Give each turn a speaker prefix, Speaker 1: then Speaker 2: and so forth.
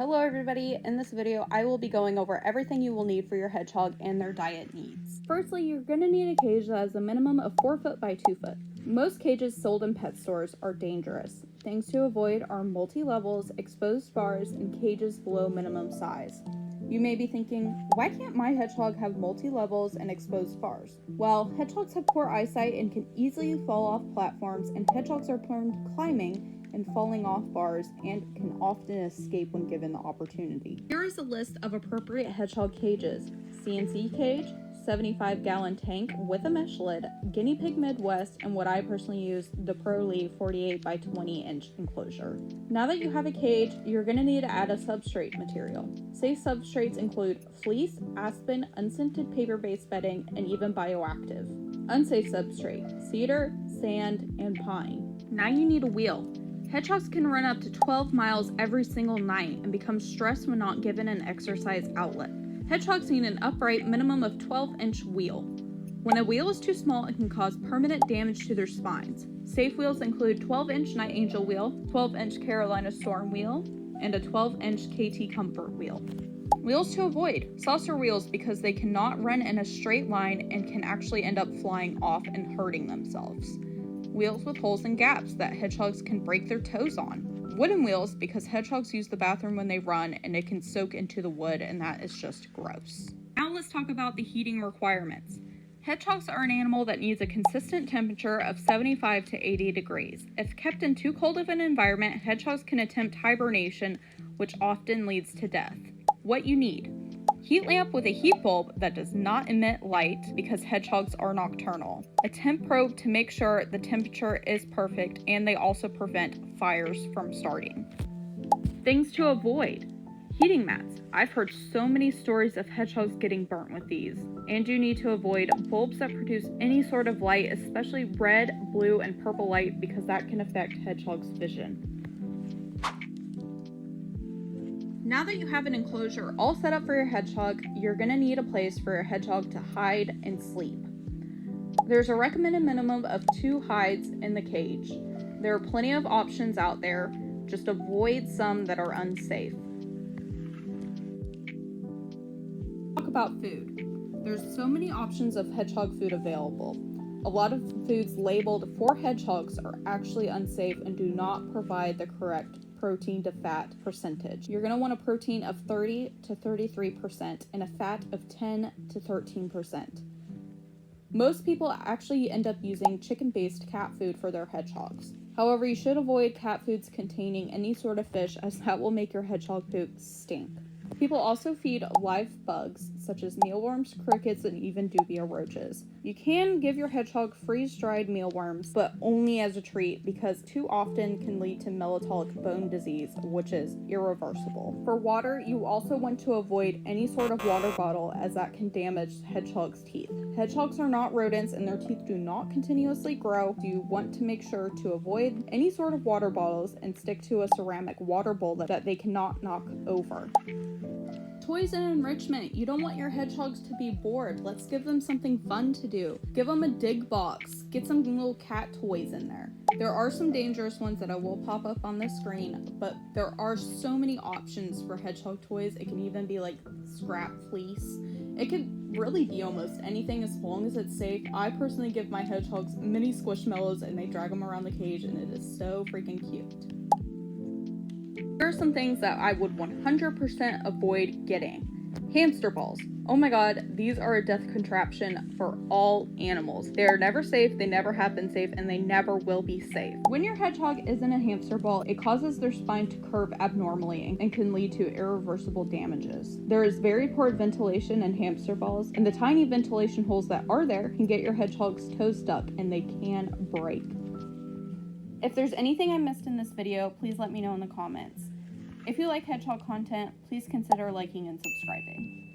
Speaker 1: Hello everybody, in this video I will be going over everything you will need for your hedgehog and their diet needs. Firstly, you're going to need a cage that has a minimum of 4 foot by 2 foot. Most cages sold in pet stores are dangerous. Things to avoid are multi-levels, exposed bars, and cages below minimum size. You may be thinking, why can't my hedgehog have multi-levels and exposed bars? Well, hedgehogs have poor eyesight and can easily fall off platforms, and hedgehogs are prone to climbing and falling off bars and can often escape when given the opportunity. Here is a list of appropriate hedgehog cages: CNC cage, 75-gallon tank with a mesh lid, guinea pig Midwest, and what I personally use, the Pro 48 by 20 inch enclosure. Now that you have a cage, you're going to need to add a substrate material. Safe substrates include fleece, aspen, unscented paper-based bedding, and even bioactive. Unsafe substrate: cedar, sand, and pine. Now you need a wheel. Hedgehogs can run up to 12 miles every single night and become stressed when not given an exercise outlet. Hedgehogs need an upright minimum of 12-inch wheel. When a wheel is too small, it can cause permanent damage to their spines. Safe wheels include 12-inch Night Angel wheel, 12-inch Carolina Storm wheel, and a 12-inch KT Comfort wheel. Wheels to avoid: saucer wheels, because they cannot run in a straight line and can actually end up flying off and hurting themselves. Wheels with holes and gaps that hedgehogs can break their toes on. Wooden wheels, because hedgehogs use the bathroom when they run and it can soak into the wood, and that is just gross. Now let's talk about the heating requirements. Hedgehogs are an animal that needs a consistent temperature of 75 to 80 degrees. If kept in too cold of an environment, hedgehogs can attempt hibernation, which often leads to death. What you need: heat lamp with a heat bulb that does not emit light, because hedgehogs are nocturnal. A temp probe to make sure the temperature is perfect, and they also prevent fires from starting. Things to avoid: heating mats. I've heard so many stories of hedgehogs getting burnt with these. And you need to avoid bulbs that produce any sort of light, especially red, blue, and purple light, because that can affect hedgehogs' vision. Now that you have an enclosure all set up for your hedgehog, you're going to need a place for your hedgehog to hide and sleep. There's a recommended minimum of 2 hides in the cage. There are plenty of options out there, just avoid some that are unsafe. Talk about food. There's so many options of hedgehog food available. A lot of foods labeled for hedgehogs are actually unsafe and do not provide the correct protein to fat percentage. You're going to want a protein of 30 to 33% and a fat of 10 to 13%. Most people actually end up using chicken-based cat food for their hedgehogs. However, you should avoid cat foods containing any sort of fish, as that will make your hedgehog poop stink. People also feed live bugs, such as mealworms, crickets, and even dubia roaches. You can give your hedgehog freeze-dried mealworms, but only as a treat, because too often can lead to metabolic bone disease, which is irreversible. For water, you also want to avoid any sort of water bottle, as that can damage hedgehogs' teeth. Hedgehogs are not rodents, and their teeth do not continuously grow, so you want to make sure to avoid any sort of water bottles and stick to a ceramic water bowl that they cannot knock over. Toys and enrichment. You don't want your hedgehogs to be bored. Let's give them something fun to do. Give them a dig box. Get some little cat toys in there. There are some dangerous ones that I will pop up on the screen, but there are so many options for hedgehog toys. It can even be like scrap fleece. It could really be almost anything as long as it's safe. I personally give my hedgehogs mini squishmallows and they drag them around the cage, and it is so freaking cute. Here are some things that I would 100% avoid getting. Hamster balls. Oh my god, these are a death contraption for all animals. They are never safe, they never have been safe, and they never will be safe. When your hedgehog is in a hamster ball, it causes their spine to curve abnormally and can lead to irreversible damages. There is very poor ventilation in hamster balls, and the tiny ventilation holes that are there can get your hedgehog's toes stuck, and they can break. If there's anything I missed in this video, please let me know in the comments. If you like hedgehog content, please consider liking and subscribing.